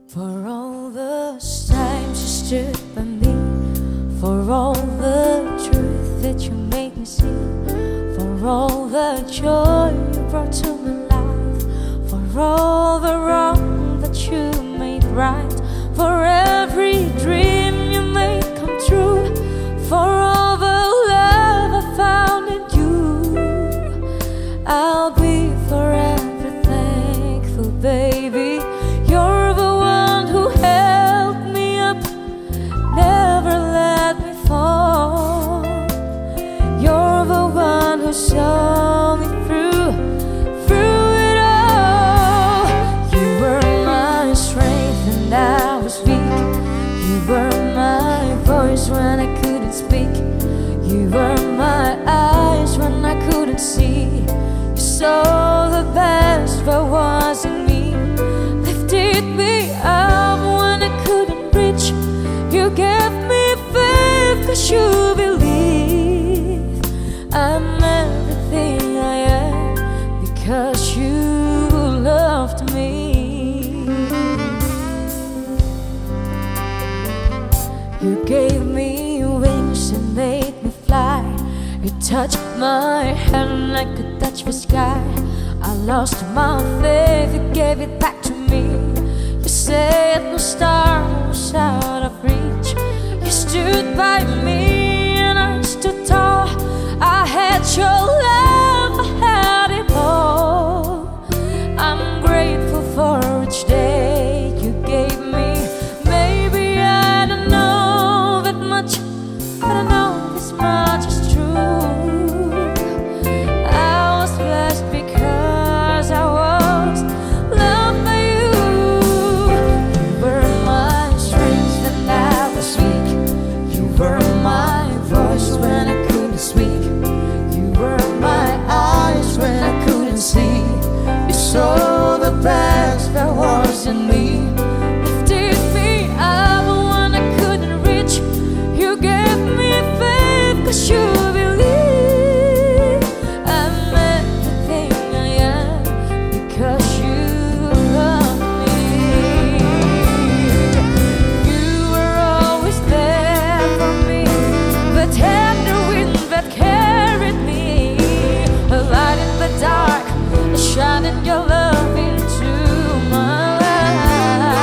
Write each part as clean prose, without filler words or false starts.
For all the times you stood by me, for all the truth that you made me see, for all the joy you brought to my life, for all the wrong that you made right, for every dream you made come true, for all the love I found in you, I'll be forever thankful, baby. You're the one who held me up, never let me fall. You're the one who saw me through it all. You were my strength and I was weak. You were my voice when I couldn't speak. You were my eyes when I couldn't see. You saw the best that was in me, lifted me up when I couldn't reach. You gave me faith 'cause you believe I'm everything I am because you loved me. You gave me wings and made me fly. You touched my hand like I could touch the sky. I lost my faith, you gave it back to me. You said no star was out of reach. You stood by me and I stood tall. I had your love, I had it all. I'm grateful for each day you gave me. Maybe I don't know that much, but I know this much is true. I was blessed because I was loved by you. You were my strength and I was weak. You were my voice when I couldn't speak. You were my eyes when I couldn't see. You saw the best that was in me, lifted me up when I couldn't reach. You gave me faith 'cause you believe I'm everything I am because you love me. You were always there for me, the tender wind that carried me, a light in the dark, a shining your love into my life.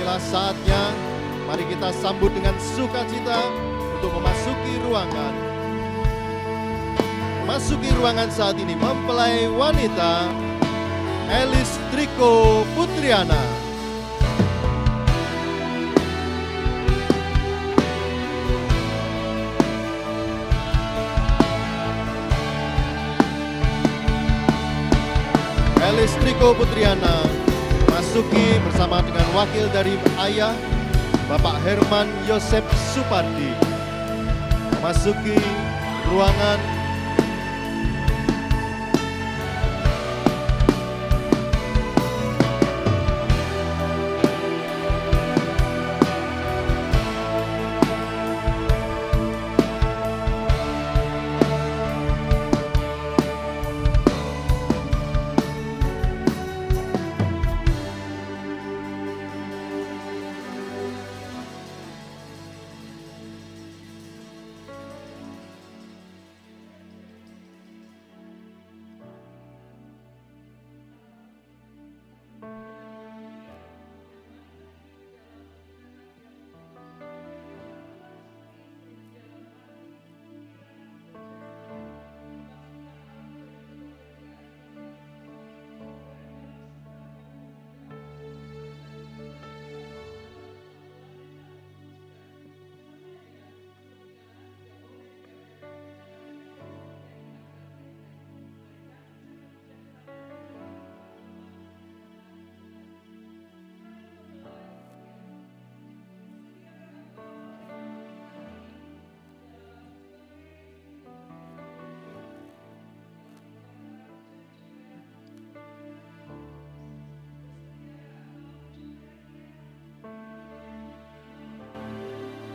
inilah saatnya. Mari kita sambut dengan sukacita untuk memasuki ruangan. Memasuki ruangan saat ini mempelai wanita Elis Triko Putriana. Elis Triko Putriana masuki bersama dengan wakil dari ayah Bapak Herman Yosep Supardi, memasuki ruangan.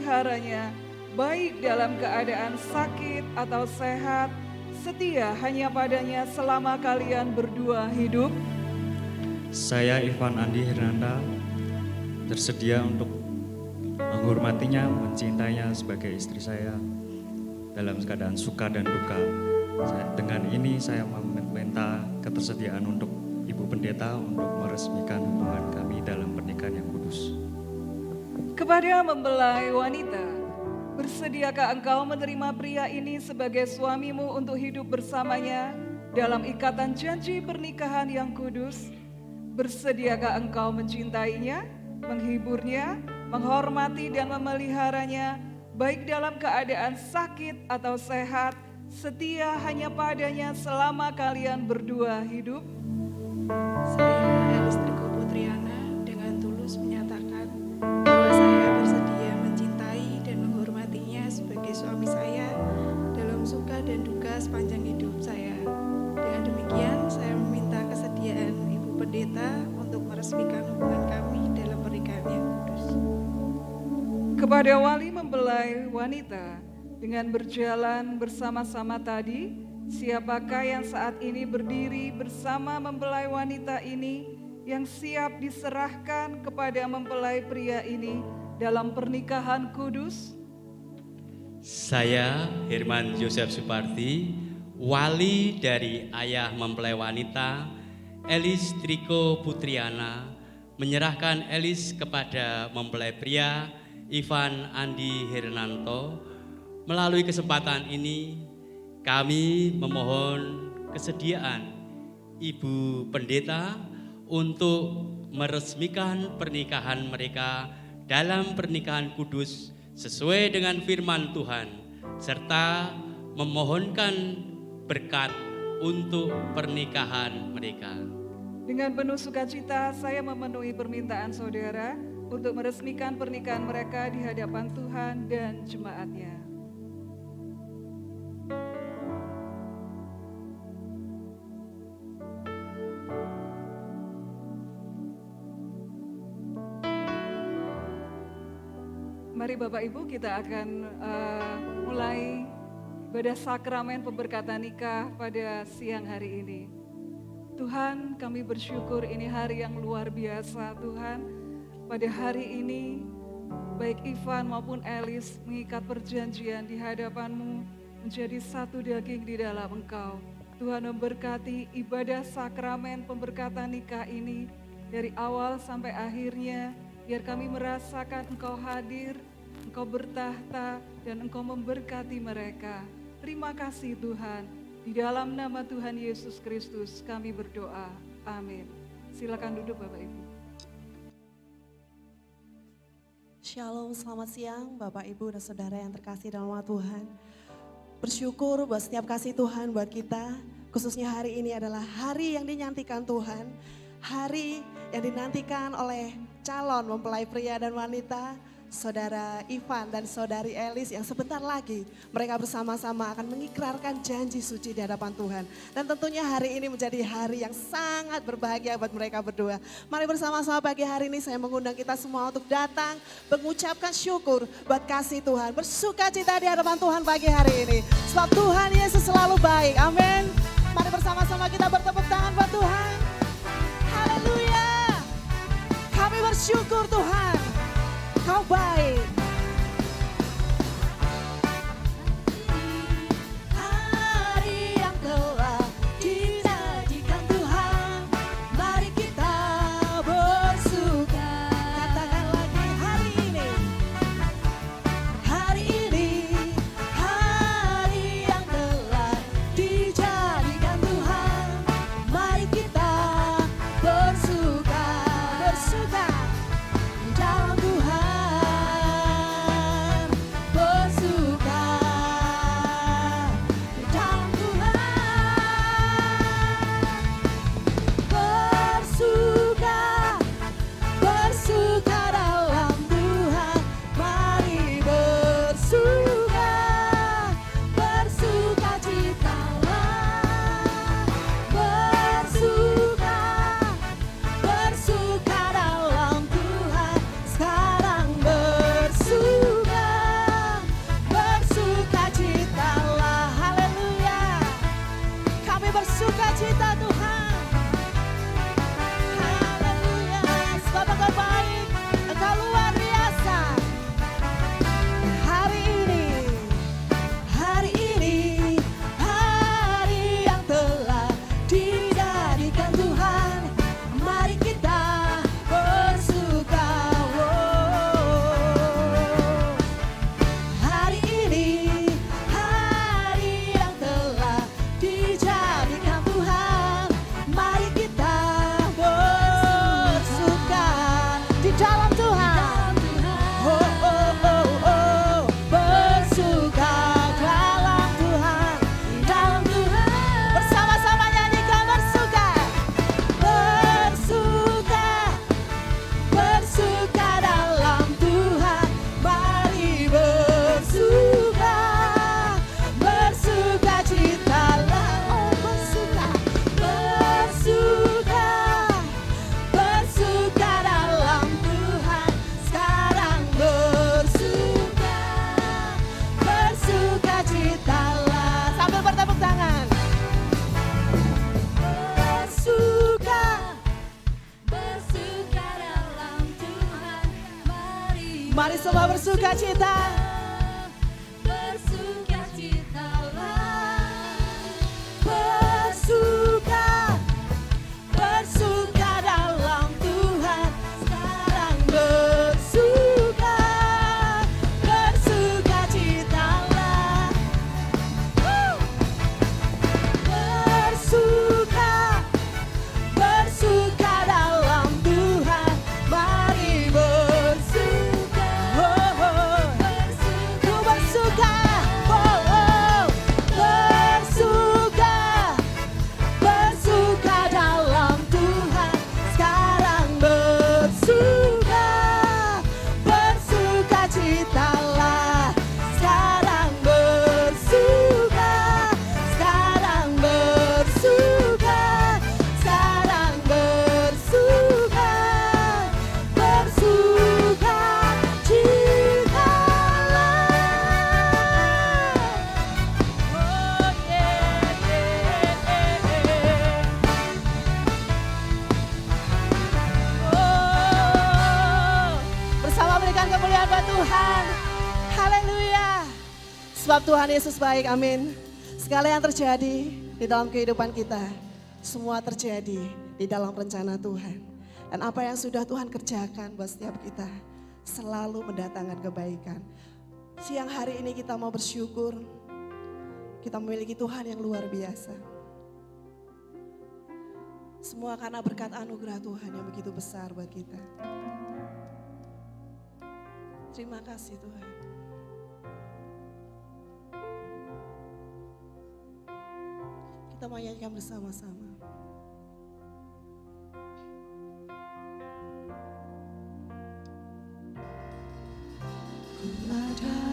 Meliharanya, baik dalam keadaan sakit atau sehat, setia hanya padanya selama kalian berdua hidup. Saya Ivan Andi Hernanda, bersedia untuk menghormatinya, mencintainya sebagai istri saya dalam keadaan suka dan duka. Dengan ini saya meminta ketersediaan untuk Ibu Pendeta untuk meresmikan hubungan kami dalam pernikahan yang kudus. Kepada mempelai wanita, bersediakah engkau menerima pria ini sebagai suamimu untuk hidup bersamanya dalam ikatan janji pernikahan yang kudus? Bersediakah engkau mencintainya, menghiburnya, menghormati dan memeliharanya, baik dalam keadaan sakit atau sehat, setia hanya padanya selama kalian berdua hidup? Saya Elis Triko Putriana dengan tulus menyatakan bahwa saya bersedia mencintai dan menghormatinya sebagai suami saya dalam suka dan duka sepanjang hidup saya. Dengan demikian saya meminta kesediaan Ibu Pendeta untuk meresmikan hubungan kami dalam pernikahan yang kudus. Kepada wali mempelai wanita, dengan berjalan bersama-sama tadi, siapakah yang saat ini berdiri bersama mempelai wanita ini yang siap diserahkan kepada mempelai pria ini dalam pernikahan kudus? Saya Herman Yosep Supardi, wali dari ayah mempelai wanita Elis Triko Putriana, menyerahkan Elis kepada mempelai pria Ivan Andi Hernanto. Melalui kesempatan ini kami memohon kesediaan Ibu Pendeta untuk meresmikan pernikahan mereka dalam pernikahan kudus sesuai dengan firman Tuhan, serta memohonkan berkat untuk pernikahan mereka. Dengan penuh sukacita saya memenuhi permintaan saudara untuk meresmikan pernikahan mereka di hadapan Tuhan dan jemaatnya. Mari Bapak Ibu, kita akan mulai ibadah sakramen pemberkatan nikah pada siang hari ini. Tuhan, kami bersyukur ini hari yang luar biasa Tuhan. Pada hari ini, baik Ivan maupun Elis mengikat perjanjian di hadapan-Mu menjadi satu daging di dalam Engkau. Tuhan memberkati ibadah sakramen pemberkatan nikah ini dari awal sampai akhirnya. Biar kami merasakan Engkau hadir, Engkau bertahta, dan Engkau memberkati mereka. Terima kasih Tuhan. Di dalam nama Tuhan Yesus Kristus kami berdoa. Amin. Silakan duduk Bapak Ibu. Shalom, selamat siang Bapak Ibu dan Saudara yang terkasih dalam nama Tuhan. Bersyukur buat setiap kasih Tuhan buat kita. Khususnya hari ini adalah hari yang dinantikan Tuhan. Hari yang dinantikan oleh calon mempelai pria dan wanita, Saudara Ivan dan Saudari Elis yang sebentar lagi mereka bersama-sama akan mengikrarkan janji suci di hadapan Tuhan. Dan tentunya hari ini menjadi hari yang sangat berbahagia buat mereka berdua. Mari bersama-sama pagi hari ini saya mengundang kita semua untuk datang mengucapkan syukur buat kasih Tuhan. Bersuka cita di hadapan Tuhan pagi hari ini. Sebab Tuhan Yesus selalu baik. Amin. Mari bersama-sama kita bertepuk tangan buat Tuhan. Haleluya. Kami bersyukur Tuhan, Kau baik. Hari yang telah dijadikan Tuhan, mari kita bersuka. Katakan lagi hari ini. Hari ini, hari yang telah dijadikan Tuhan, mari kita bersuka, bersuka dalam Tuhan, bersuka dalam Tuhan, bersuka, bersuka dalam Tuhan, mari bersuka, bersuka citalah, bersuka, bersuka dalam Tuhan, sekarang bersuka, bersuka citalah, haleluya. Kami bersuka cita Tuhan, haleluya. Sebab Engkau baik, Engkau luar biasa. Hari ini, hari ini, hari yang telah dijadikan Tuhan, mari kita bersuka. Hari ini, hari yang telah dijadikan Tuhan, mari kita bersuka di dalam Tuhan. Oh, oh, oh, oh, bersuka dalam Tuhan, dalam Tuhan. Bersama-sama nyanyikan bersuka, bersuka, bersuka dalam Tuhan, mari bersuka, bersuka citalah, oh bersuka, bersuka, bersuka dalam Tuhan, sekarang bersuka, bersuka citalah, sambil bertepuk tangan. Bersuka, bersuka dalam Tuhan, mari semua bersuka cita, bersuka citalah, bersuka, bersuka dalam Tuhan, sekarang bersuka, bersuka citalah, bersuka, bersuka dalam Tuhan, mari bersuka, oh, oh. Ku bersuka, oh, oh. Bersuka, bersuka dalam Tuhan, sekarang bersuka, bersuka citalah, sekarang bersuka, sekarang bersuka, sekarang bersuka, bersuka citalah. Oh, yeah, yeah, yeah. Oh, bersama berikan kemuliaan buat Tuhan. Haleluya. Sebab Tuhan Yesus baik, amin. Segala yang terjadi di dalam kehidupan kita, semua terjadi di dalam rencana Tuhan. Dan apa yang sudah Tuhan kerjakan buat setiap kita selalu mendatangkan kebaikan. Siang hari ini kita mau bersyukur, kita memiliki Tuhan yang luar biasa. Semua karena berkat anugerah Tuhan yang begitu besar buat kita. Terima kasih Tuhan. Kita mau nyanyikan bersama-sama. Ku ada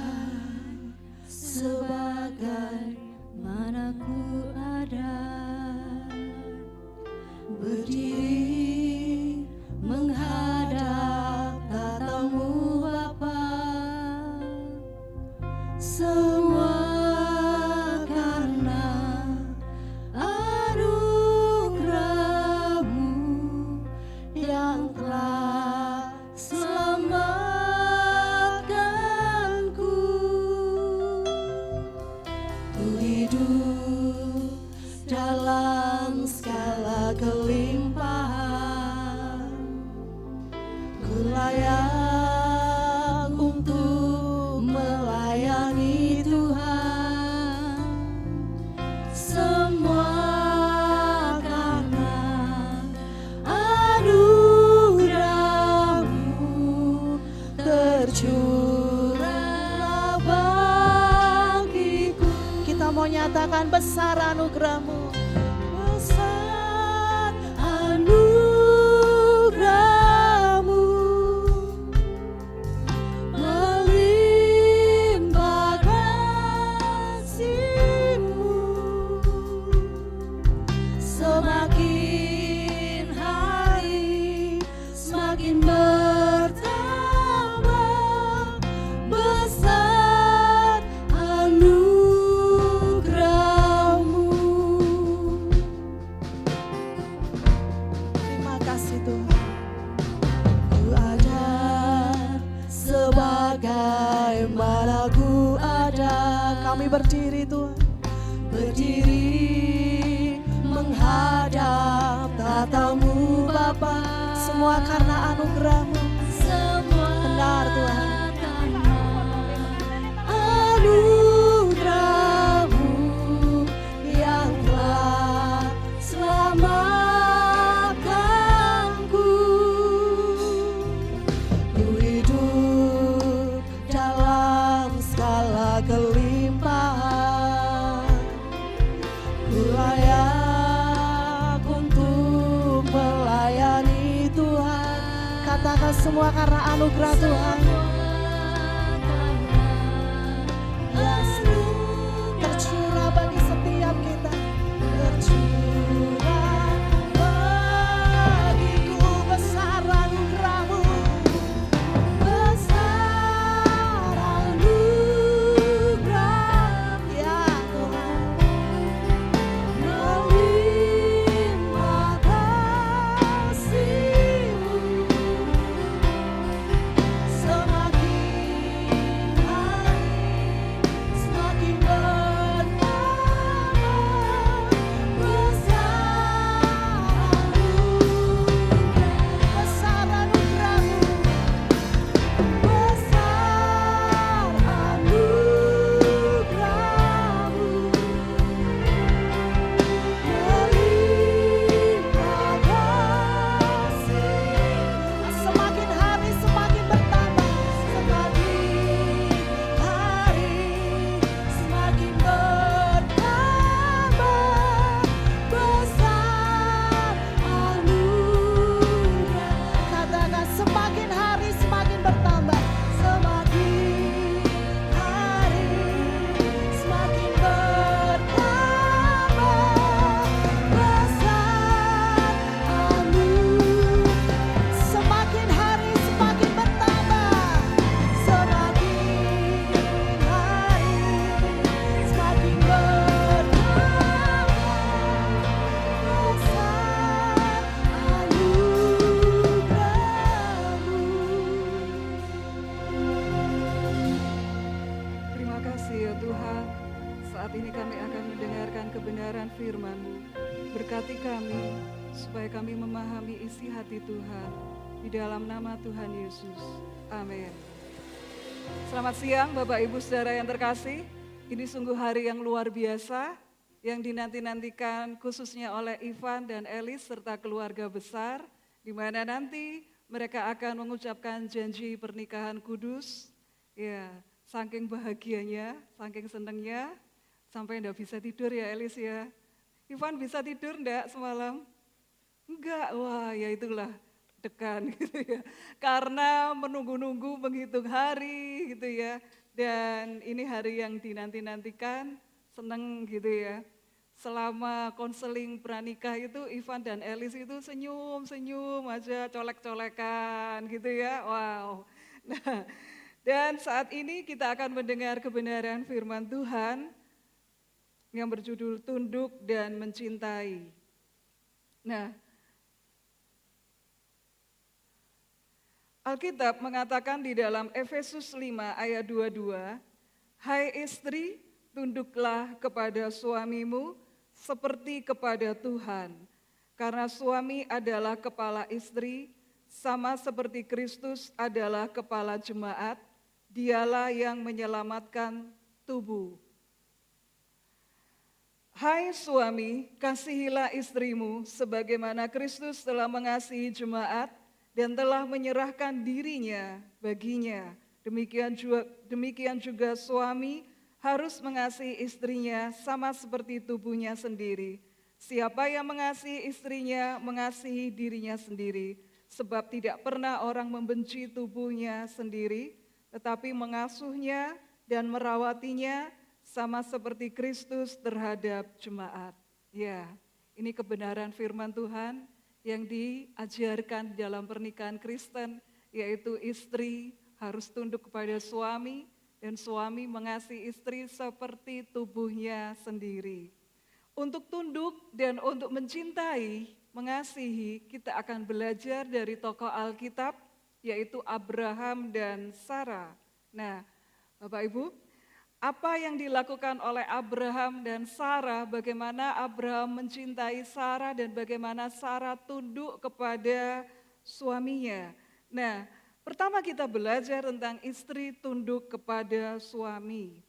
sebagai mana ku ada, berdiri menghadap tatamu Bapa. Semua karena anugerah-Mu yang telah selamatkanku. Ku hidup dalam segala kelimpahan, ku layak untuk melayani Tuhan. Semua karena anugerah-Mu tercurah bagiku. Kita mau nyatakan besar anugerah-Mu. Besar anugerah-Mu, melimpah kasih-Mu, semakin hari semakin bertambah. Besar anugerah-Mu. Terima kasih Tuhan. Ku ada sebagaimana ku ada. Kami berdiri Tuhan, berdiri menghadap tatamu Bapa. Semua karena anugerah-Mu. Benar Tuhan. Anugerah-Mu yang telah selamatkanku. Ku hidup dalam segala kelimpahan, ku layak untuk melayani Tuhan. Katakan semua karena anugerah Tuhan. Tercurah bagi setiap kita. Tercurah bagiku besar anugerah-Mu. Besar anugerah Ya Tuhan. melimpah kasih-Mu, semakin hari semakin bertambah. Besar anugerah-Mu, besar anugerah-Mu, melimpah kasih-Mu, Semakin hari semakin bertambah. semakin hari semakin bertambah. Besar anugerah. Katakan semakin hari semakin bertambah. Semakin hari semakin bertambah. Besar anugerah. Semakin hari semakin bertambah. Semakin hari semakin bertambah. Besar anugerah-Mu. Terima kasih ya Tuhan. Saat ini kami akan mendengarkan kebenaran firman-Mu. Berkati kami, supaya kami memahami isi hati Tuhan. Di dalam nama Tuhan Yesus. Amin. Selamat siang Bapak Ibu Saudara yang terkasih. Ini sungguh hari yang luar biasa yang dinanti-nantikan khususnya oleh Ivan dan Elis serta keluarga besar, di mana nanti mereka akan mengucapkan janji pernikahan kudus. Ya, saking bahagianya, saking senangnya, sampai enggak bisa tidur ya Elis ya. Ivan bisa tidur enggak semalam? Enggak, wah ya itulah degan gitu ya. Karena menunggu-nunggu menghitung hari gitu ya. Dan ini hari yang dinanti-nantikan, seneng gitu ya. Selama konseling pranikah itu Ivan dan Elis itu senyum-senyum aja, colek-colekan gitu ya. Wow. Nah, dan saat ini kita akan mendengar kebenaran firman Tuhan yang berjudul Tunduk dan Mencintai. Nah, Alkitab mengatakan di dalam Efesus 5 ayat 22, "Hai istri, tunduklah kepada suamimu seperti kepada Tuhan, karena suami adalah kepala istri, sama seperti Kristus adalah kepala jemaat, dialah yang menyelamatkan tubuh." Hai suami, kasihilah istrimu sebagaimana Kristus telah mengasihi jemaat dan telah menyerahkan dirinya baginya. Demikian juga suami harus mengasihi istrinya sama seperti tubuhnya sendiri. Siapa yang mengasihi istrinya mengasihi dirinya sendiri, sebab tidak pernah orang membenci tubuhnya sendiri, tetapi mengasuhnya dan merawatinya sama seperti Kristus terhadap jemaat. Ya, ini kebenaran firman Tuhan yang diajarkan dalam pernikahan Kristen, yaitu istri harus tunduk kepada suami dan suami mengasihi istri seperti tubuhnya sendiri. Untuk tunduk dan untuk mencintai, mengasihi, kita akan belajar dari tokoh Alkitab, yaitu Abraham dan Sarah. Nah, Bapak Ibu, apa yang dilakukan oleh Abraham dan Sarah, bagaimana Abraham mencintai Sarah dan bagaimana Sarah tunduk kepada suaminya. Nah, pertama kita belajar tentang istri tunduk kepada suami.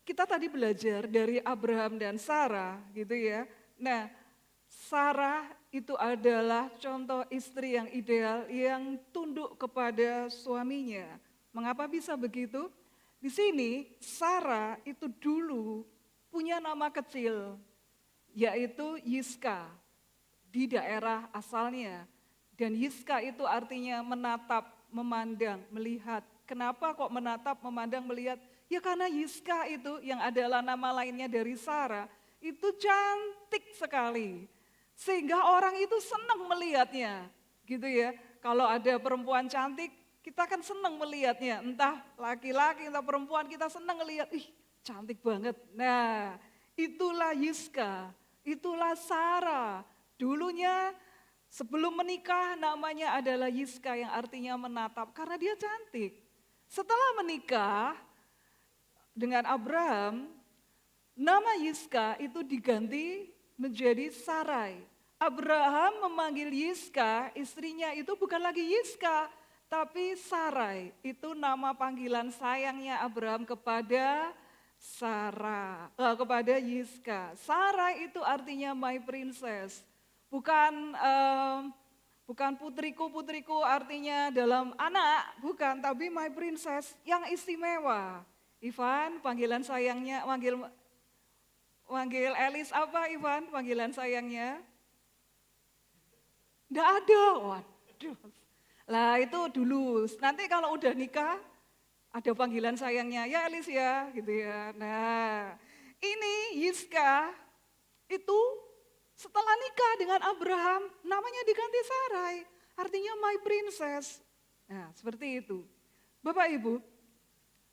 Kita tadi belajar dari Abraham dan Sarah gitu ya. Nah, Sarah itu adalah contoh istri yang ideal yang tunduk kepada suaminya. Mengapa bisa begitu? Di sini Sarah itu dulu punya nama kecil, yaitu Yiska di daerah asalnya. Dan Yiska itu artinya menatap, memandang, melihat. Kenapa kok menatap, memandang, melihat? Ya karena Yiska itu yang adalah nama lainnya dari Sarah, itu cantik sekali. Sehingga orang itu senang melihatnya, gitu ya. Kalau ada perempuan cantik, kita kan senang melihatnya, entah laki-laki, entah perempuan, kita senang melihat, ih cantik banget. Nah, itulah Yiska, itulah Sarah. Dulunya sebelum menikah namanya adalah Yiska yang artinya menatap, karena dia cantik. Setelah menikah dengan Abraham, nama Yiska itu diganti menjadi Sarai. Abraham memanggil Yiska, istrinya itu bukan lagi Yiska, tapi Sarai. Itu nama panggilan sayangnya Abraham kepada kepada Yiska. Sarai itu artinya my princess. Bukan putriku artinya dalam anak, bukan, tapi my princess yang istimewa. Ivan, panggilan sayangnya, manggil Elis apa Ivan, panggilan sayangnya? Nggak ada, waduh. Lah itu dulu, nanti kalau udah nikah, ada panggilan sayangnya, ya Elis ya, gitu ya. Nah, ini Yiska itu setelah nikah dengan Abraham, namanya diganti Sarai, artinya my princess. Nah, seperti itu. Bapak Ibu,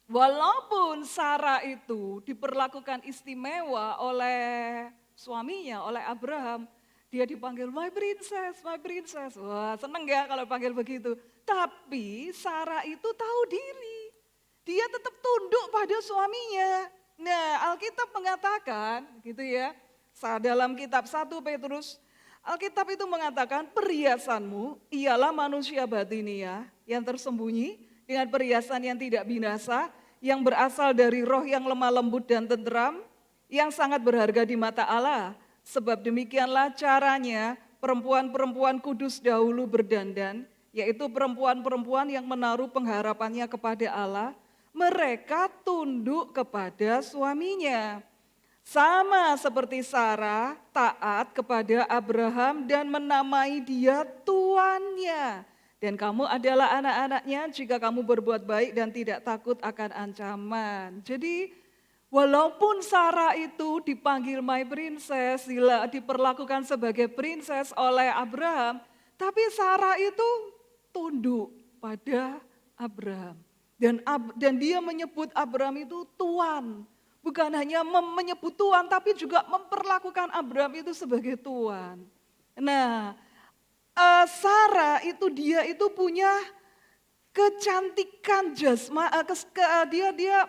walaupun Sarah itu diperlakukan istimewa oleh suaminya, oleh Abraham, dia dipanggil my princess, my princess. Wah, seneng ya kalau panggil begitu. Tapi Sarah itu tahu diri. Dia tetap tunduk pada suaminya. Nah, Alkitab mengatakan gitu ya, Dalam kitab 1 Petrus, Alkitab itu mengatakan perhiasanmu ialah manusia batinia yang tersembunyi dengan perhiasan yang tidak binasa, yang berasal dari roh yang lemah lembut dan tenteram, yang sangat berharga di mata Allah. Sebab demikianlah caranya perempuan-perempuan kudus dahulu berdandan, yaitu perempuan-perempuan yang menaruh pengharapannya kepada Allah, mereka tunduk kepada suaminya. Sama seperti Sarah taat kepada Abraham dan menamai dia tuannya. Dan kamu adalah anak-anaknya jika kamu berbuat baik dan tidak takut akan ancaman. Jadi walaupun Sarah itu dipanggil my princess, diperlakukan sebagai princess oleh Abraham, tapi Sarah itu tunduk pada Abraham. Dan dia menyebut Abraham itu tuan. Bukan hanya menyebut Tuhan, tapi juga memperlakukan Abraham itu sebagai Tuhan. Nah, Sarah itu dia itu punya kecantikan dia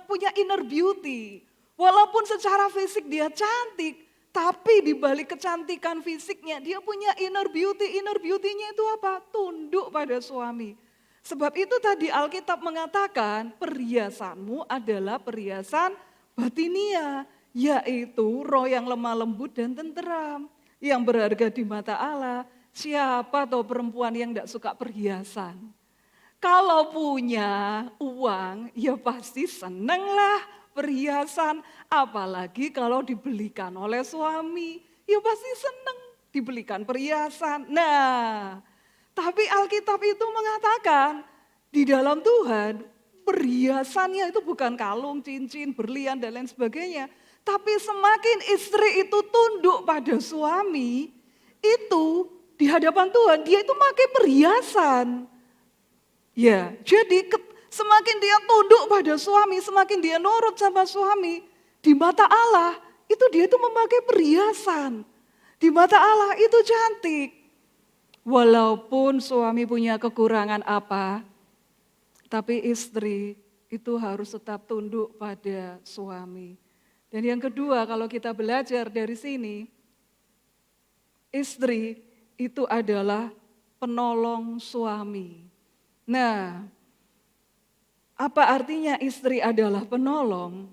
punya inner beauty. Walaupun secara fisik dia cantik, tapi di balik kecantikan fisiknya dia punya inner beauty. Inner beauty-nya itu apa? Tunduk pada suami. Sebab itu tadi Alkitab mengatakan perhiasanmu adalah perhiasan batinia, yaitu roh yang lemah lembut dan tenteram, yang berharga di mata Allah. Siapa atau perempuan yang tidak suka perhiasan? Kalau punya uang, ya pasti senenglah perhiasan, apalagi kalau dibelikan oleh suami, ya pasti seneng dibelikan perhiasan. Nah, tapi Alkitab itu mengatakan di dalam Tuhan perhiasannya itu bukan kalung, cincin, berlian dan lain sebagainya. Tapi semakin istri itu tunduk pada suami, itu di hadapan Tuhan dia itu pakai perhiasan. Ya, jadi semakin dia tunduk pada suami, semakin dia nurut sama suami, di mata Allah itu dia itu memakai perhiasan. Di mata Allah itu cantik. Walaupun suami punya kekurangan apa, tapi istri itu harus tetap tunduk pada suami. Dan yang kedua, kalau kita belajar dari sini, istri itu adalah penolong suami. Nah, apa artinya istri adalah penolong?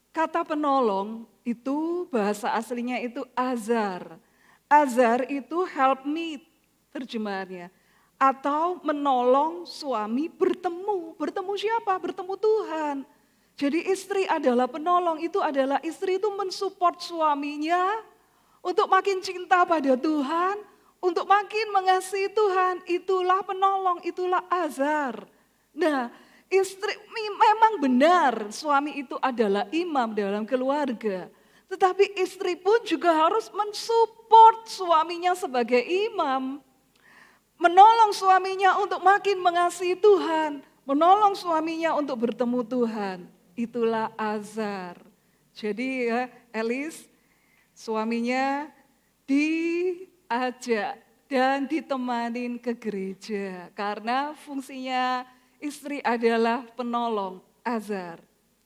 Kata penolong itu bahasa aslinya itu azar. Azar itu help me, terjemahannya, atau menolong suami bertemu. Bertemu siapa? Bertemu Tuhan. Jadi istri adalah penolong, itu adalah istri itu mensupport suaminya untuk makin cinta pada Tuhan, untuk makin mengasihi Tuhan. Itulah penolong, itulah azar. Nah, istri memang benar suami itu adalah imam dalam keluarga. Tetapi istri pun juga harus mensupport suaminya sebagai imam. Menolong suaminya untuk makin mengasihi Tuhan, menolong suaminya untuk bertemu Tuhan. Itulah azar. Jadi ya, Elis suaminya diajak dan ditemanin ke gereja. Karena fungsinya istri adalah penolong, azar.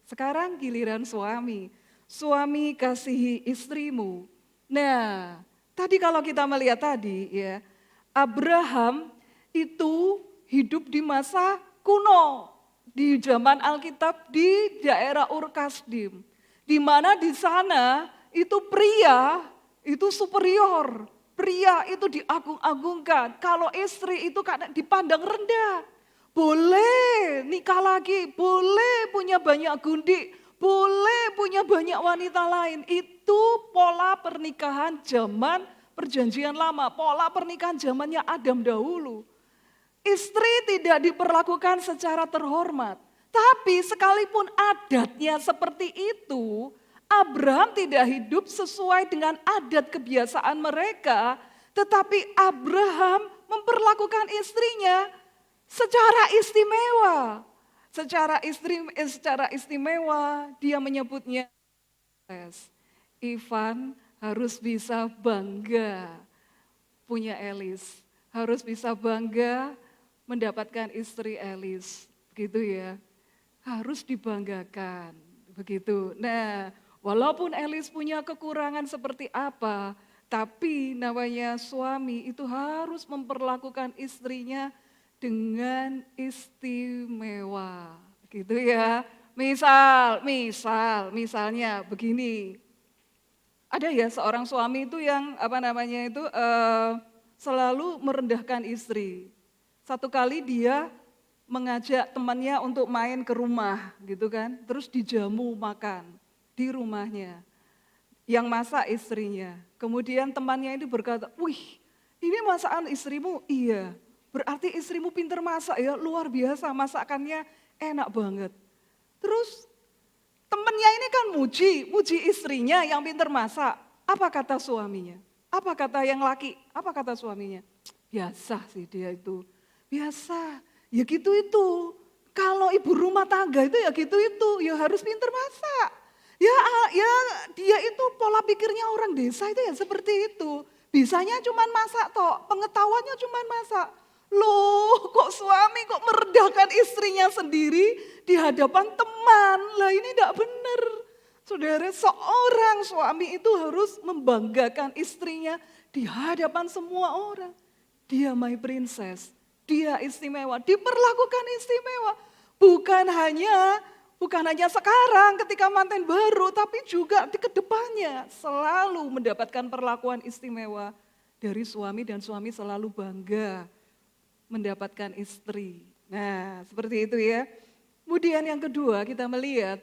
Sekarang giliran suami. Suami kasihi istrimu. Nah, tadi kalau kita melihat tadi ya, Abraham itu hidup di masa kuno, di zaman Alkitab di daerah Ur Kasdim, di mana di sana itu pria itu superior, pria itu diagung-agungkan. Kalau istri itu kadang dipandang rendah, boleh nikah lagi, boleh punya banyak gundik, boleh punya banyak wanita lain. Itu pola pernikahan zaman Perjanjian Lama, pola pernikahan zamannya Adam dahulu. Istri tidak diperlakukan secara terhormat. Tapi sekalipun adatnya seperti itu, Abraham tidak hidup sesuai dengan adat kebiasaan mereka. Tetapi Abraham memperlakukan istrinya secara istimewa. Secara istimewa dia menyebutnya, Ivan harus bisa bangga punya Elis, harus bisa bangga mendapatkan istri Elis, begitu ya, harus dibanggakan, begitu. Nah, Walaupun Elis punya kekurangan seperti apa, tapi namanya suami itu harus memperlakukan istrinya dengan istimewa. Gitu ya. Misalnya begini. Ada ya seorang suami itu yang selalu merendahkan istri. Satu kali dia mengajak temannya untuk main ke rumah gitu kan, terus dijamu makan di rumahnya. Yang masak istrinya. Kemudian temannya itu berkata, "Wih, ini masakan istrimu?" "Iya." "Berarti istrimu pinter masak ya, luar biasa, masakannya enak banget." Terus temennya ini kan muji istrinya yang pinter masak. Apa kata suaminya? Apa kata yang laki? Apa kata suaminya? "Biasa sih dia itu, biasa. Ya gitu itu. Kalau ibu rumah tangga itu ya gitu itu, ya harus pinter masak." Ya dia itu pola pikirnya orang desa itu ya seperti itu. Bisanya cuman masak toh, pengetahuannya cuman masak. Loh kok suami kok merendahkan istrinya sendiri di hadapan teman. Lah ini tidak benar. Saudara, seorang suami itu harus membanggakan istrinya di hadapan semua orang. Dia my princess, dia istimewa, diperlakukan istimewa. Bukan hanya sekarang ketika manten baru, tapi juga di kedepannya selalu mendapatkan perlakuan istimewa dari suami dan suami selalu bangga mendapatkan istri. Nah, seperti itu ya. Kemudian yang kedua kita melihat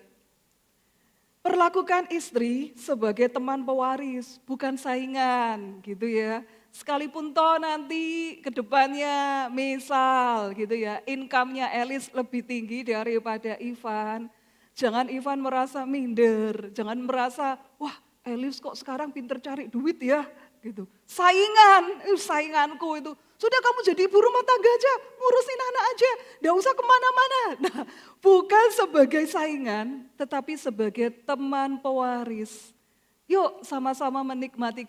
perlakukan istri sebagai teman pewaris, bukan saingan gitu ya. Sekalipun toh nanti ke depannya misal gitu ya, income-nya Elis lebih tinggi daripada Ivan. Jangan Ivan merasa minder, jangan merasa, wah Elis kok sekarang pinter cari duit ya gitu. Sainganku itu. Sudah kamu jadi ibu rumah tangga aja, ngurusin anak aja, gak usah kemana-mana. Nah, bukan sebagai saingan, tetapi sebagai teman pewaris. Yuk sama-sama menikmati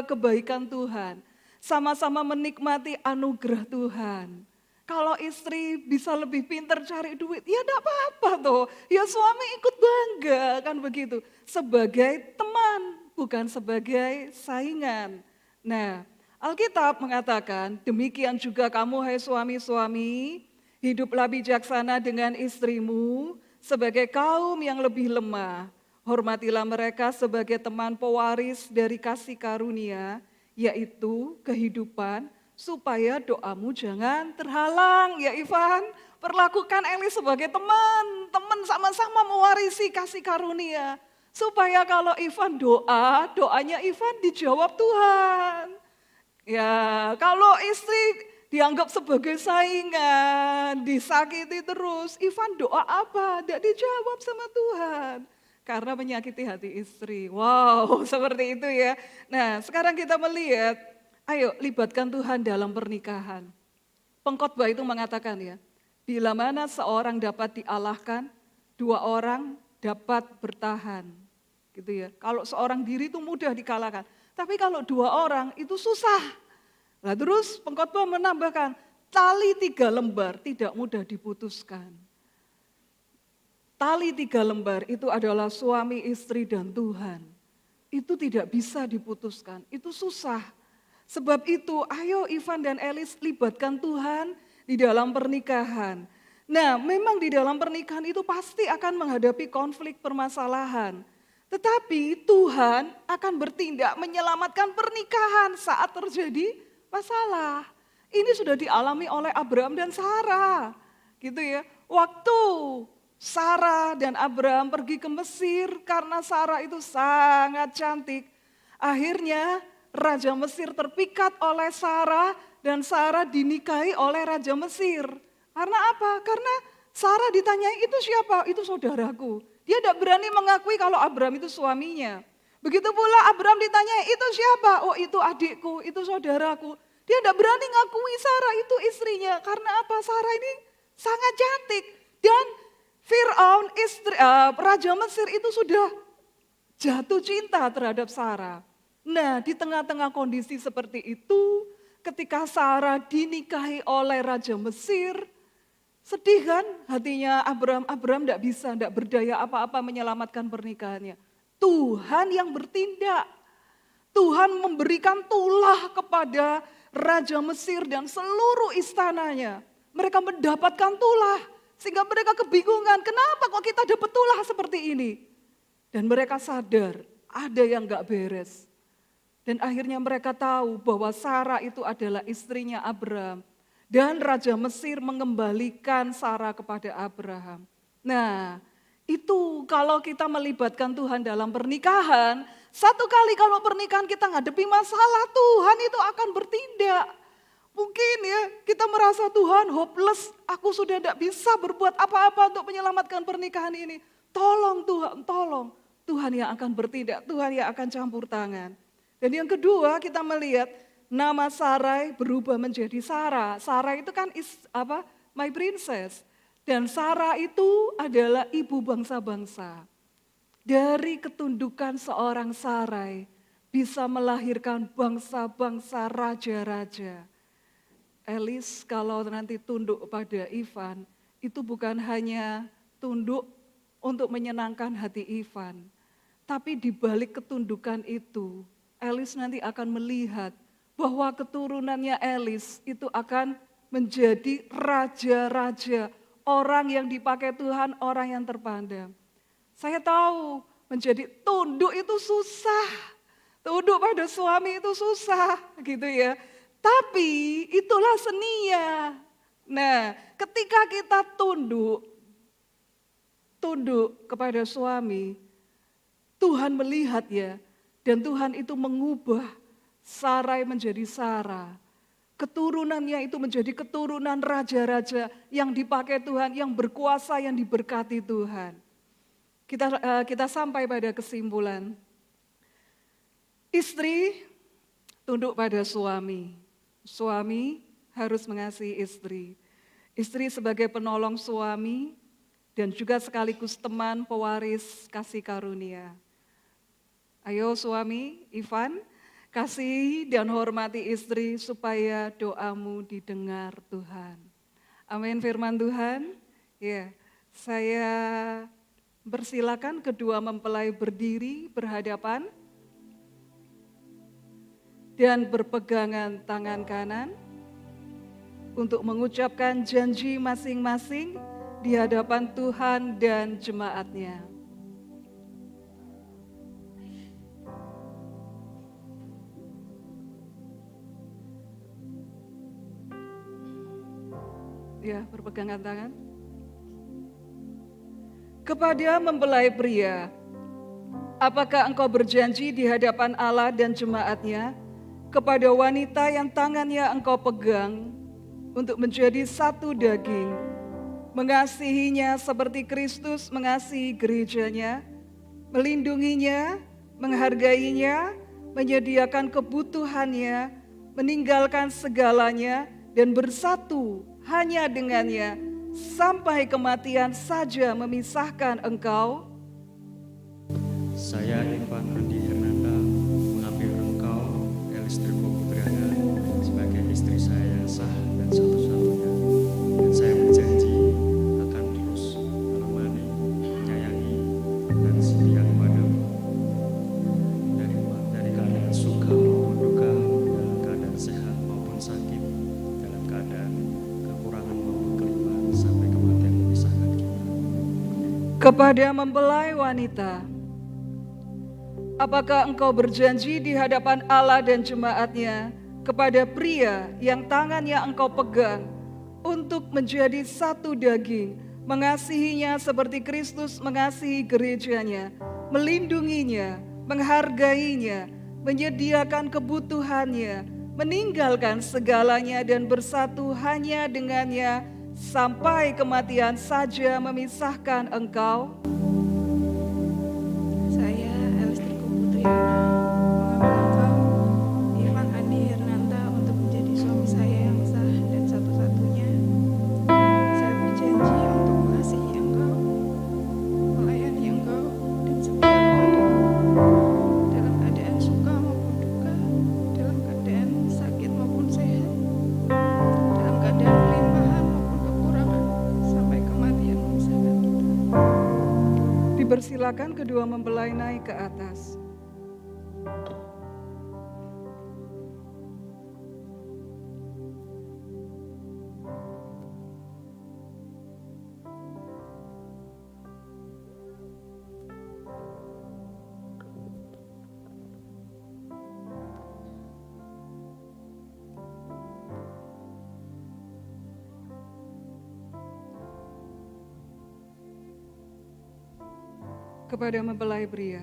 kebaikan Tuhan. Sama-sama menikmati anugerah Tuhan. Kalau istri bisa lebih pintar cari duit, ya enggak apa-apa toh. Ya suami ikut bangga kan begitu. Sebagai teman, bukan sebagai saingan. Nah, Alkitab mengatakan, demikian juga kamu hai suami-suami, hiduplah bijaksana dengan istrimu sebagai kaum yang lebih lemah. Hormatilah mereka sebagai teman pewaris dari kasih karunia, yaitu kehidupan, supaya doamu jangan terhalang. Ya Ivan, perlakukan Eli sebagai teman sama-sama mewarisi kasih karunia. Supaya kalau Ivan doanya Ivan dijawab Tuhan. Ya, kalau istri dianggap sebagai saingan, disakiti terus, Ivan doa apa? Tidak dijawab sama Tuhan. Karena menyakiti hati istri. Wow, seperti itu ya. Nah, sekarang kita melihat, ayo libatkan Tuhan dalam pernikahan. Pengkhotbah itu mengatakan ya, bila mana seorang dapat dialahkan, dua orang dapat bertahan. Gitu ya. Kalau seorang diri itu mudah dikalahkan, tapi kalau dua orang itu susah. Nah, terus pengkhotbah menambahkan, tali 3 lembar tidak mudah diputuskan. Tali 3 lembar itu adalah suami, istri, dan Tuhan. Itu tidak bisa diputuskan, itu susah. Sebab itu ayo Ivan dan Elis libatkan Tuhan di dalam pernikahan. Nah memang di dalam pernikahan itu pasti akan menghadapi konflik permasalahan. Tetapi Tuhan akan bertindak menyelamatkan pernikahan saat terjadi masalah. Ini sudah dialami oleh Abraham dan Sarah. Gitu ya, waktu Sarah dan Abraham pergi ke Mesir karena Sarah itu sangat cantik. Akhirnya Raja Mesir terpikat oleh Sarah dan Sarah dinikahi oleh Raja Mesir. Karena apa? Karena Sarah ditanyai itu siapa? Itu saudaraku. Dia tidak berani mengakui kalau Abraham itu suaminya. Begitu pula Abraham ditanyai itu siapa? Oh itu adikku, itu saudaraku. Dia tidak berani ngakui Sarah itu istrinya. Karena apa? Sarah ini sangat cantik. Dan Fir'aun, Raja Mesir itu sudah jatuh cinta terhadap Sarah. Nah di tengah-tengah kondisi seperti itu, ketika Sarah dinikahi oleh Raja Mesir, sedih kan hatinya Abraham tidak bisa, tidak berdaya apa-apa menyelamatkan pernikahannya. Tuhan yang bertindak. Tuhan memberikan tulah kepada Raja Mesir dan seluruh istananya. Mereka mendapatkan tulah sehingga mereka kebingungan, kenapa kok kita dapat tulah seperti ini? Dan mereka sadar ada yang gak beres. Dan akhirnya mereka tahu bahwa Sarah itu adalah istrinya Abraham. Dan Raja Mesir mengembalikan Sarah kepada Abraham. Nah, itu kalau kita melibatkan Tuhan dalam pernikahan, satu kali kalau pernikahan kita ngadepi masalah, Tuhan itu akan bertindak. Mungkin ya kita merasa Tuhan hopeless, aku sudah tidak bisa berbuat apa-apa untuk menyelamatkan pernikahan ini. Tolong Tuhan, tolong. Tuhan yang akan bertindak, Tuhan yang akan campur tangan. Dan yang kedua kita melihat nama Sarai berubah menjadi Sarah. Sarah itu kan my princess. Dan Sarah itu adalah ibu bangsa-bangsa. Dari ketundukan seorang Sarai bisa melahirkan bangsa-bangsa raja-raja. Elis kalau nanti tunduk pada Ivan, itu bukan hanya tunduk untuk menyenangkan hati Ivan. Tapi di balik ketundukan itu, Elis nanti akan melihat bahwa keturunannya Elis itu akan menjadi raja-raja, orang yang dipakai Tuhan, orang yang terpandang. Saya tahu menjadi tunduk itu susah, tunduk pada suami itu susah gitu ya. Tapi itulah seninya. Nah, ketika kita tunduk kepada suami, Tuhan melihat ya, dan Tuhan itu mengubah Sarai menjadi Sarah. Keturunannya itu menjadi keturunan raja-raja yang dipakai Tuhan, yang berkuasa, yang diberkati Tuhan. Kita sampai pada kesimpulan. Istri tunduk pada suami. Suami harus mengasihi istri. Istri sebagai penolong suami dan juga sekaligus teman pewaris kasih karunia. Ayo suami, Ivan, kasihi dan hormati istri supaya doamu didengar Tuhan. Amin firman Tuhan. Ya, saya persilakan kedua mempelai berdiri berhadapan dan berpegangan tangan kanan untuk mengucapkan janji masing-masing di hadapan Tuhan dan jemaatnya. Ya, berpegangan tangan. Kepada mempelai pria, apakah engkau berjanji di hadapan Allah dan jemaatnya kepada wanita yang tangannya engkau pegang untuk menjadi satu daging, mengasihinya seperti Kristus mengasihi gerejanya, melindunginya, menghargainya, menyediakan kebutuhannya, meninggalkan segalanya, dan bersatu hanya dengannya, sampai kematian saja memisahkan engkau? Saya Ivan Andi Hernanda mengambil engkau, Elis Triko Putriana, sebagai istri saya yang sah dan satu-satunya. Dan saya berjanji akan terus menemani, menyayangi, dan setia kepadamu. Dari keadaan suka maupun duka, dalam keadaan sehat maupun sakit, dalam keadaan kekurangan maupun kelimpahan, sampai kematian memisahkan kita. Kepada mempelai wanita, apakah engkau berjanji di hadapan Allah dan jemaatnya kepada pria yang tangannya engkau pegang untuk menjadi satu daging, mengasihinya seperti Kristus mengasihi gerejanya, melindunginya, menghargainya, menyediakan kebutuhannya, meninggalkan segalanya dan bersatu hanya dengannya sampai kematian saja memisahkan engkau? Saya Elis Triko Putriana mengambil engkau, Ivan Andi Hernanda, untuk menjadi suami saya yang sah dan satu-satunya. Saya berjanji untuk mengasihi engkau, melayani engkau, dan setia kepadamu dalam keadaan suka maupun duka, dalam keadaan sakit maupun sehat, dalam keadaan kelimpahan maupun kekurangan, sampai kematian memisahkan kita. Dipersilakan kedua mempelai naik ke atas. Kepada mempelai pria,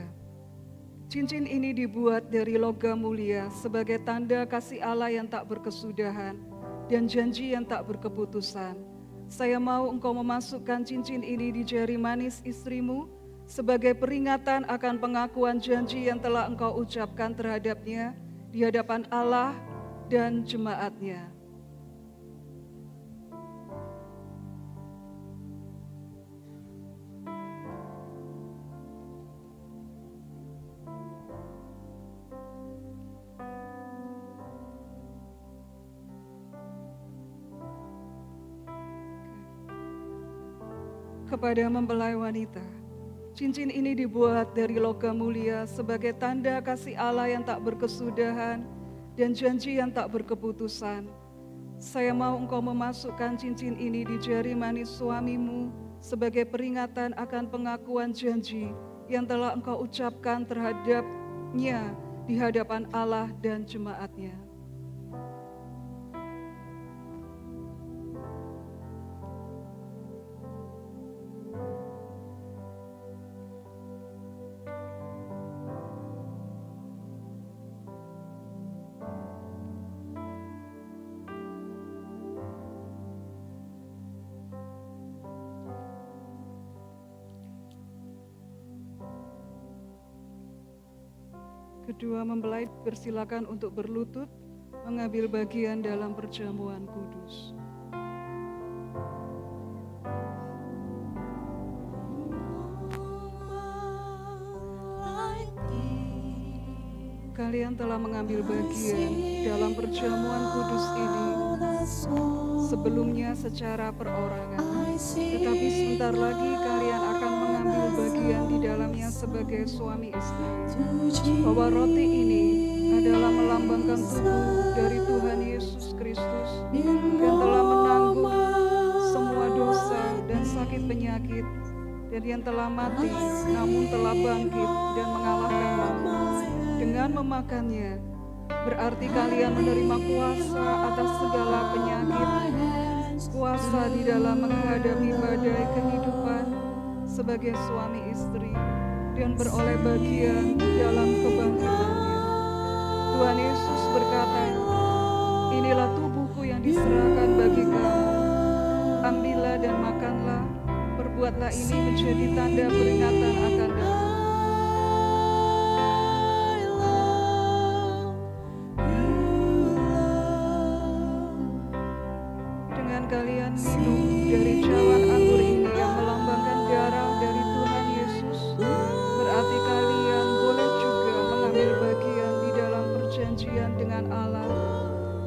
cincin ini dibuat dari logam mulia sebagai tanda kasih Allah yang tak berkesudahan dan janji yang tak berkeputusan. Saya mau engkau memasukkan cincin ini di jari manis istrimu sebagai peringatan akan pengakuan janji yang telah engkau ucapkan terhadapnya di hadapan Allah dan jemaatnya. Kepada mempelai wanita, cincin ini dibuat dari logam mulia sebagai tanda kasih Allah yang tak berkesudahan dan janji yang tak berkeputusan. Saya mau engkau memasukkan cincin ini di jari manis suamimu sebagai peringatan akan pengakuan janji yang telah engkau ucapkan terhadapnya di hadapan Allah dan jemaatnya. Kedua mempelai persilakan untuk berlutut mengambil bagian dalam perjamuan kudus. Kalian telah mengambil bagian dalam perjamuan kudus ini sebelumnya secara perorangan, tetapi sebentar lagi kalian akan mengambil bagian di dalamnya sebagai suami istri. Bahwa roti ini adalah melambangkan tubuh dari Tuhan Yesus Kristus yang telah menanggung semua dosa dan sakit penyakit, dan yang telah mati namun telah bangkit dan mengalahkan maut. Dengan memakannya, berarti kalian menerima kuasa atas segala penyakit, kuasa di dalam menghadapi badai kehidupan sebagai suami istri, dan beroleh bagian dalam kebangkitannya. Tuhan Yesus berkata, inilah tubuhku yang diserahkan bagi kamu. Ambillah dan makanlah, perbuatlah ini menjadi tanda peringatan akan aku. Kalian minum dari cawan anggur ini yang melambangkan darah dari Tuhan Yesus, berarti kalian boleh juga mengambil bagian di dalam perjanjian dengan Allah,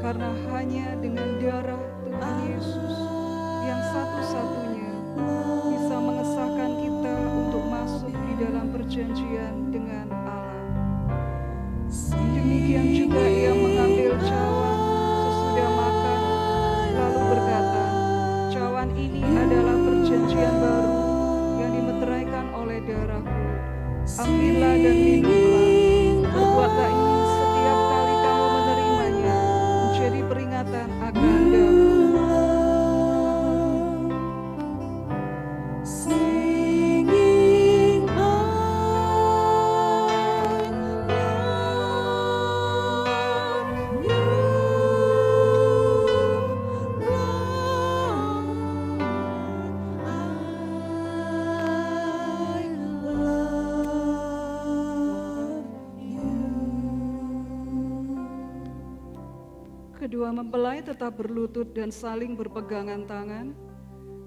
karena hanya dengan darah Tuhan Yesus yang satu-satunya bisa mengesahkan kita untuk masuk di dalam perjanjian dengan Allah. Demikian juga ia mengambil cawan sesudah makan, lalu berkata, cawan ini adalah perjanjian baru yang dimeteraikan oleh darahku. Ambillah dan minumlah, perbuatlah ini setiap kali kamu menerimanya menjadi peringatan akan aku. Kedua mempelai tetap berlutut dan saling berpegangan tangan,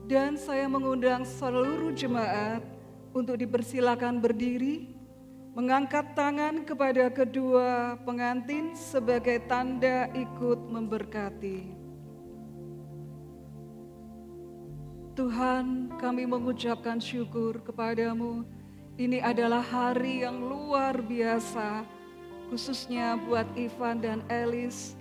dan saya mengundang seluruh jemaat untuk dipersilakan berdiri, mengangkat tangan kepada kedua pengantin sebagai tanda ikut memberkati. Tuhan, kami mengucapkan syukur kepadamu Ini adalah hari yang luar biasa, khususnya buat Ivan dan Elis,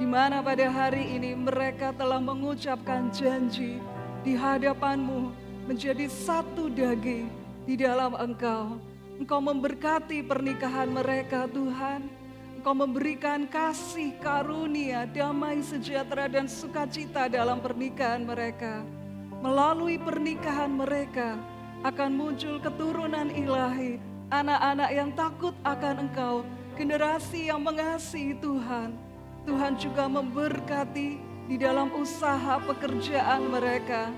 di mana pada hari ini mereka telah mengucapkan janji di hadapan-Mu menjadi satu daging di dalam Engkau. Engkau memberkati pernikahan mereka, Tuhan. Engkau memberikan kasih, karunia, damai, sejahtera, dan sukacita dalam pernikahan mereka. Melalui pernikahan mereka akan muncul keturunan ilahi, anak-anak yang takut akan Engkau, generasi yang mengasihi Tuhan. Tuhan juga memberkati di dalam usaha pekerjaan mereka.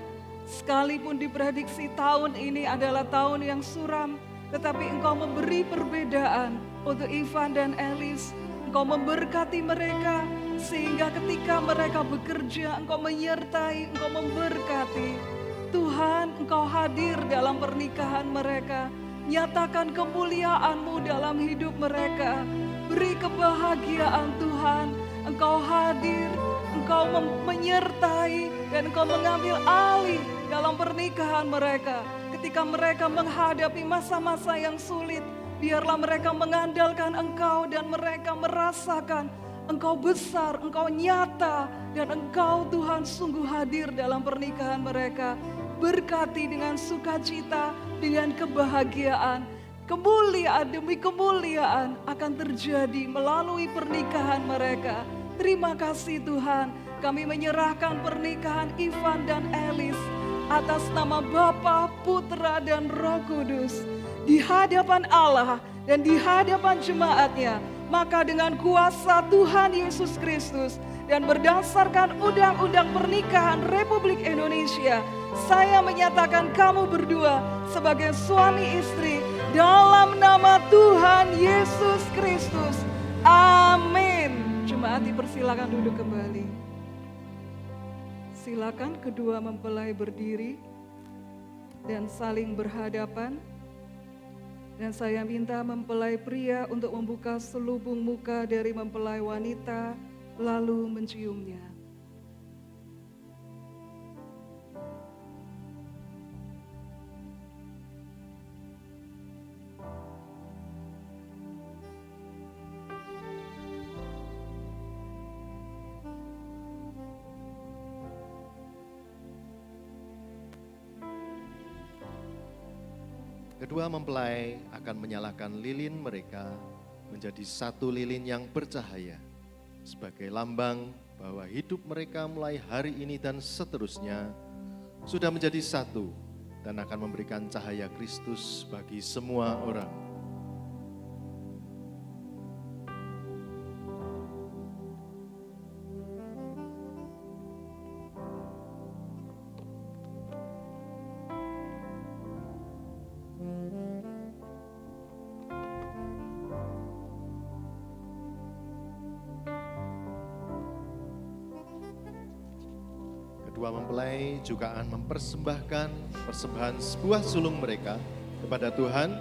Sekalipun diprediksi tahun ini adalah tahun yang suram, tetapi Engkau memberi perbedaan untuk Ivan dan Elis. Engkau memberkati mereka sehingga ketika mereka bekerja, Engkau menyertai, Engkau memberkati. Tuhan, Engkau hadir dalam pernikahan mereka. Nyatakan kemuliaan-Mu dalam hidup mereka. Beri kebahagiaan, Tuhan. Engkau hadir, Engkau menyertai, dan Engkau mengambil alih dalam pernikahan mereka. Ketika mereka menghadapi masa-masa yang sulit, biarlah mereka mengandalkan Engkau dan mereka merasakan Engkau besar, Engkau nyata, dan Engkau Tuhan sungguh hadir dalam pernikahan mereka. Berkati dengan sukacita, dengan kebahagiaan, kemuliaan demi kemuliaan akan terjadi melalui pernikahan mereka. Terima kasih Tuhan, kami menyerahkan pernikahan Ivan dan Elis atas nama Bapa, Putra, dan Roh Kudus di hadapan Allah dan di hadapan jemaatnya. Maka dengan kuasa Tuhan Yesus Kristus dan berdasarkan Undang-Undang Pernikahan Republik Indonesia, saya menyatakan kamu berdua sebagai suami istri dalam nama Tuhan Yesus Kristus. Amin. Jemaat dipersilakan duduk kembali. Silakan kedua mempelai berdiri dan saling berhadapan. Dan saya minta mempelai pria untuk membuka selubung muka dari mempelai wanita, lalu menciumnya. Kedua mempelai akan menyalakan lilin mereka menjadi satu lilin yang bercahaya sebagai lambang bahwa hidup mereka mulai hari ini dan seterusnya sudah menjadi satu dan akan memberikan cahaya Kristus bagi semua orang. Kedua mempelai juga akan mempersembahkan persembahan sebuah sulung mereka kepada Tuhan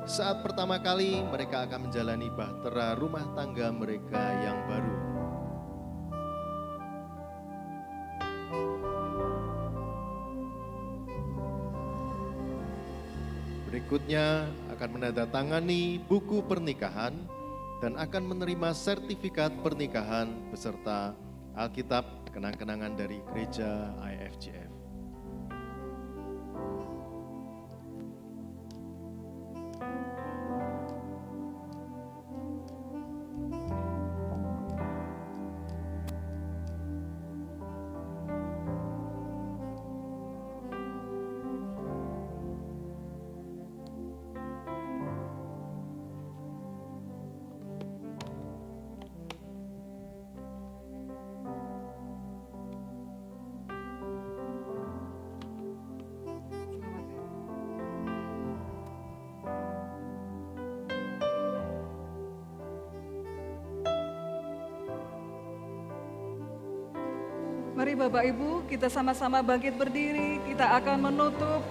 saat pertama kali mereka akan menjalani bahtera rumah tangga mereka yang baru. Berikutnya akan menandatangani buku pernikahan dan akan menerima sertifikat pernikahan beserta Alkitab kenang-kenangan dari gereja IFJF. Mari Bapak Ibu, kita sama-sama bangkit berdiri. Kita akan menutup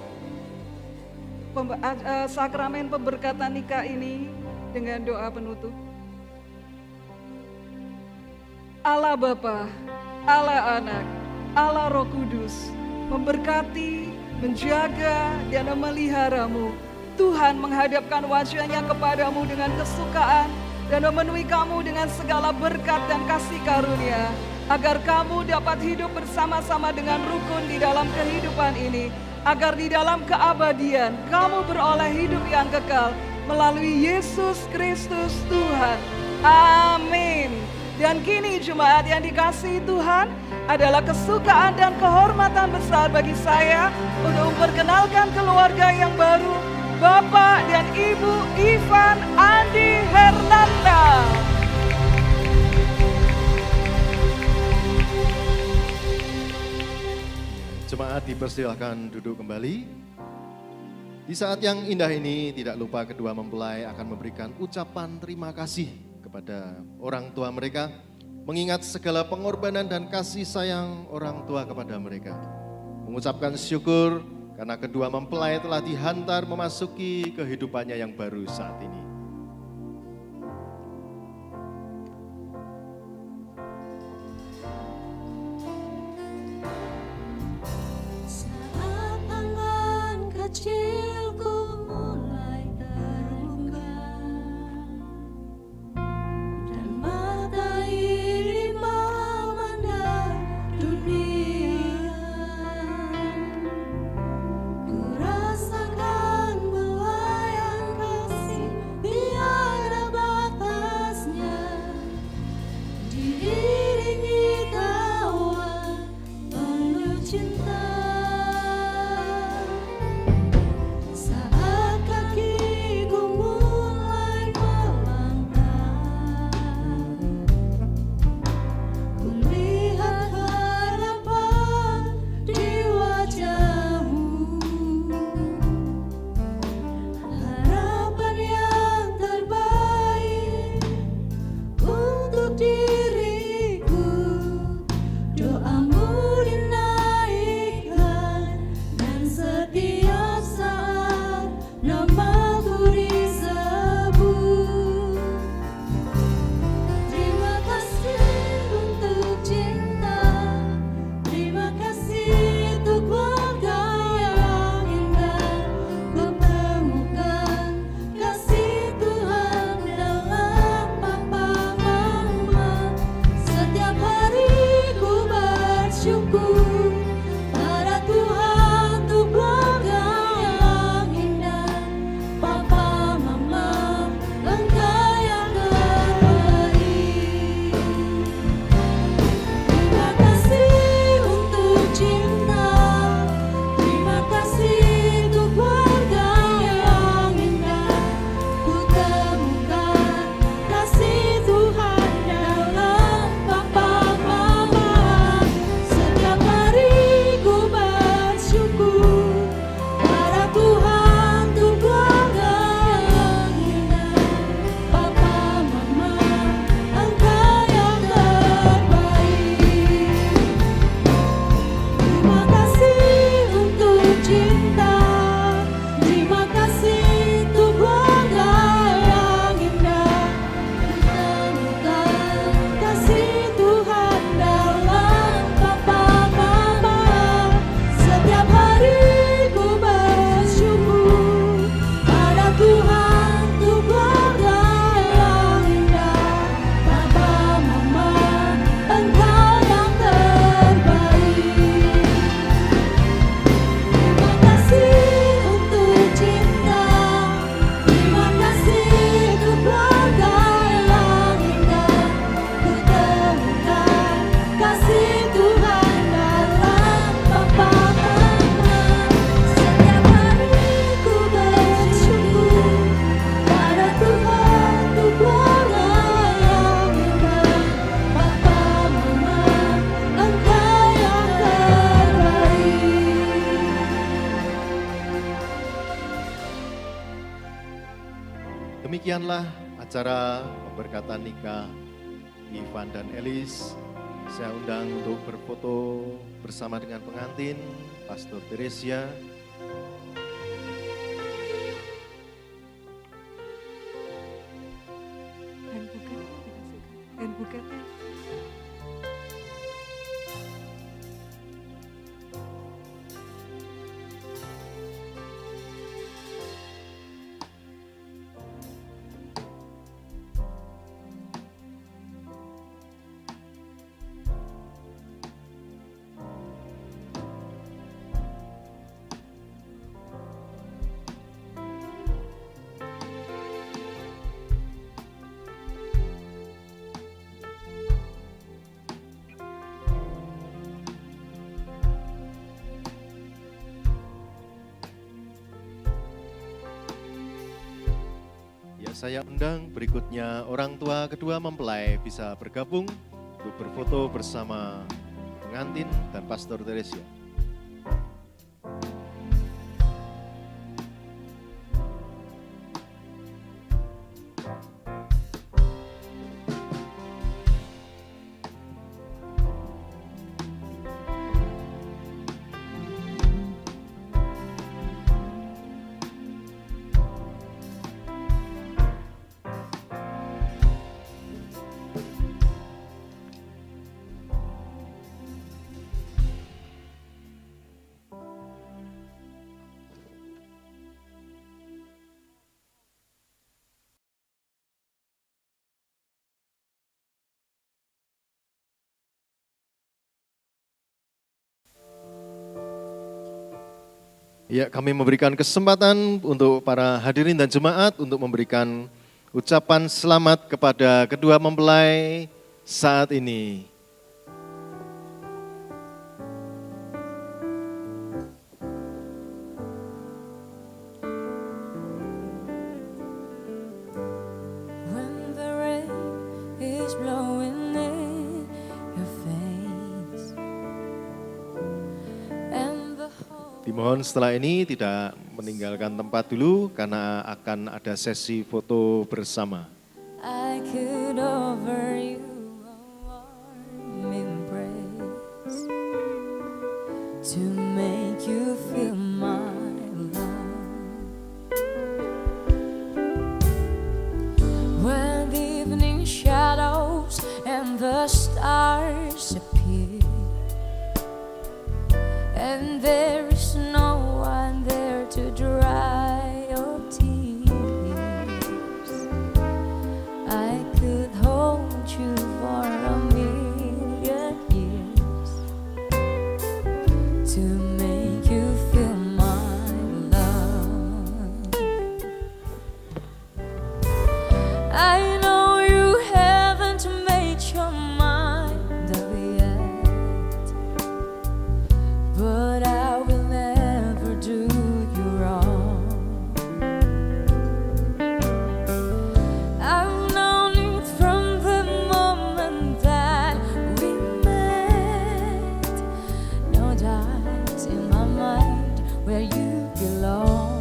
sakramen pemberkatan nikah ini dengan doa penutup. Allah Bapa, Allah Anak, Allah Roh Kudus memberkati, menjaga, dan memeliharamu Tuhan menghadapkan wajahnya kepadamu dengan kesukaan dan memenuhi kamu dengan segala berkat dan kasih karunia, agar kamu dapat hidup bersama-sama dengan rukun di dalam kehidupan ini, agar di dalam keabadian kamu beroleh hidup yang kekal melalui Yesus Kristus Tuhan. Amin. Dan kini jemaat yang dikasihi Tuhan, adalah kesukaan dan kehormatan besar bagi saya untuk memperkenalkan keluarga yang baru, Bapak dan Ibu Ivan Andi Hernanda. Jemaat dipersilahkan duduk kembali. Di saat yang indah ini tidak lupa kedua mempelai akan memberikan ucapan terima kasih kepada orang tua mereka, mengingat segala pengorbanan dan kasih sayang orang tua kepada mereka. Mengucapkan syukur karena kedua mempelai telah dihantar memasuki kehidupannya yang baru saat ini. Saat tangan kecilku mulai terbuka dan mata ini memandang dunia, ku rasakan belayan kasih tiada batasnya, diiringi tawa penuh cinta. Saat kakiku mulai melangkah, ku lihat harapan di wajahmu, harapan yang terbaik untuk diriku. Doamu dinaikkan dan setiap saat namaku disebut. Terima kasih untuk cinta, terima kasih untuk keluarga yang indah. Ku temukan kasih Tuhan dalam Papa Mama. Setiap hari ku bersyukur pada Tuhan untuk keluarga yang indah. Papa Mama, Engkau yang terbaik. Terima kasih untuk cinta, terima kasih untuk keluarga yang indah. Ku temukan kasih Tuhan dalam Papa Mama. Setiap hari ku bersyukur pada Tuhan untuk keluarga yang indah. Papa Mama, Engkau yang terbaik. Terima kasih untuk cinta, terima kasih untuk keluarga yang indah. Ku temukan kasih Tuhan dalam Papa Mama. Setiap hari ku bersyukur pada Tuhan untuk keluarga yang indah. Papa Mama, Engkau yang terbaik. Terima kasih untuk cinta, terima kasih untuk keluarga yang indah. Ku temukan kasih Tuhan dalam Papa Mama. Setiap hari ku bersyukur pada Tuhan untuk keluarga yang indah. Papa Mama, Engkau yang terbaik. Demikianlah acara pemberkatan nikah Ivan dan Elis. Saya undang untuk berfoto bersama dengan pengantin, Pastor Teresia. Dan buketnya dikasihkan. Dan buketnya. saya undang berikutnya orang tua kedua mempelai bisa bergabung untuk berfoto bersama pengantin dan Pastor Teresia. Ya, kami memberikan kesempatan untuk para hadirin dan jemaat untuk memberikan ucapan selamat kepada kedua mempelai saat ini. When the rain is blowing in your face and the whole Dimohon setelah ini tidak meninggalkan tempat dulu karena akan ada sesi foto bersama. I could offer you a warm embrace to make you feel my love. When the evening shadows and the stars appear, and there is no one there to dry your tears, I could hold you for a million years to make you feel my love. I know you haven't made your mind up yet, but I will never do you wrong. I've known it from the moment that we met. No doubt in my mind where you belong.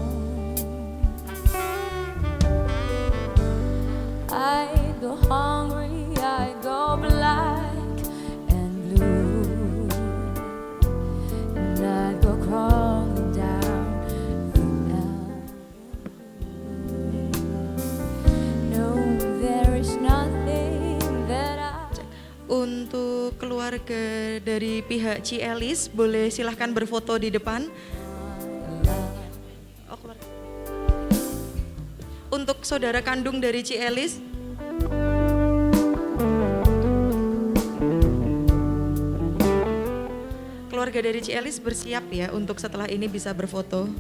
I go hungry, I go black and blue, and I go crawling down the avenue. No, there is nothing that I Untuk keluarga dari pihak Cielis, boleh silahkan berfoto di depan. Oh, keluarga. Untuk saudara kandung dari Cielis, keluarga dari Cielis bersiap ya untuk setelah ini bisa berfoto.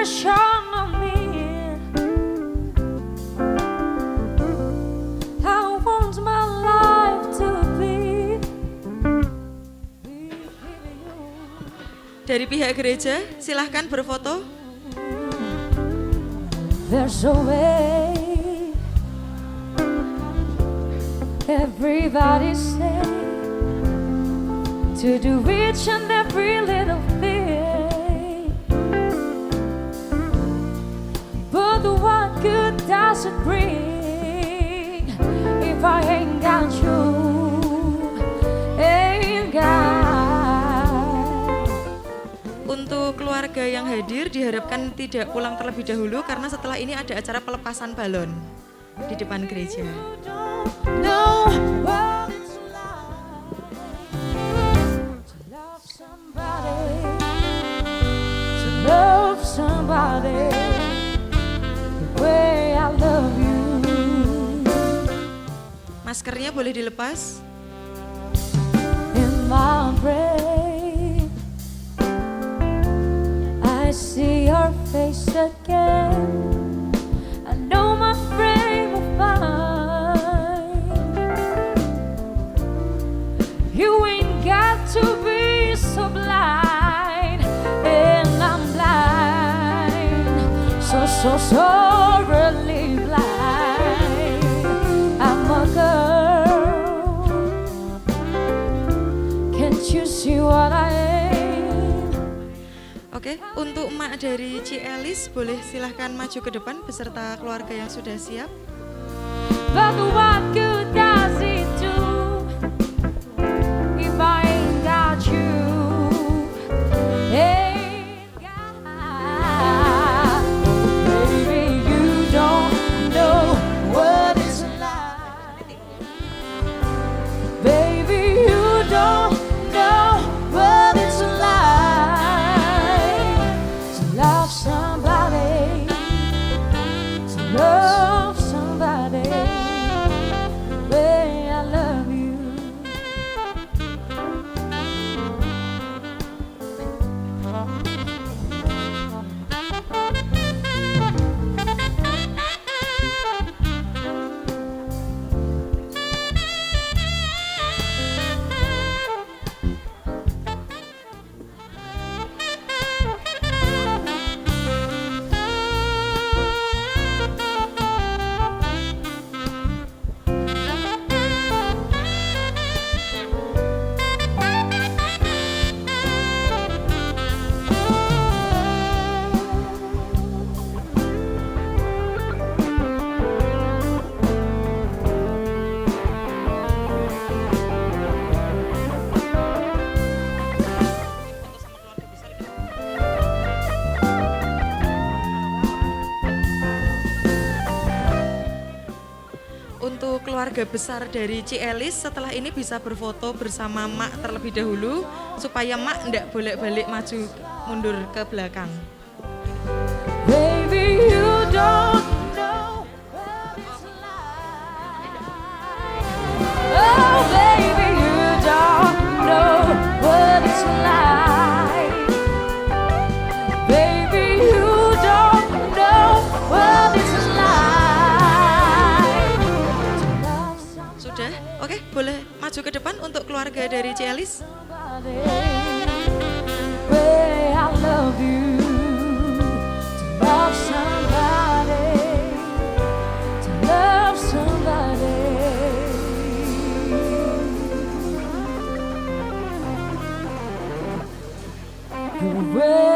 never shone on me. I want my life to be you. Dari pihak gereja, silahkan berfoto. There's a way. Everybody say to do each and every little thing, but what good does it bring if I ain't got you, ain't got. Untuk keluarga yang hadir diharapkan tidak pulang terlebih dahulu karena setelah ini ada acara pelepasan balon di depan gereja. Know what it's like to love somebody, to love somebody the way I love you. Maskernya boleh dilepas. In my brain, I see your face again. I know my frame of mind. You ain't got to be so blind, and I'm blind, so really blind. I'm a girl, can't you see what I am? Oke, untuk emak dari Cielis boleh silahkan maju ke depan beserta keluarga yang sudah siap. But what good does it do if I ain't got you? Ain't got. Baby, you don't know what it's like. Baby, you don't know what it's like to love somebody, to love somebody. Way I love you. Untuk keluarga besar dari Cielis setelah ini bisa berfoto bersama Mak terlebih dahulu supaya Mak ndak bolak-balik maju mundur ke belakang. Baby, you don't know what it's like. Oh, baby, you don't know what it's like. Baby, you don't know what it's like to love Sudah? Oke, boleh maju ke depan untuk keluarga dari Cielis. somebody way I love you. To love somebody, to love somebody the way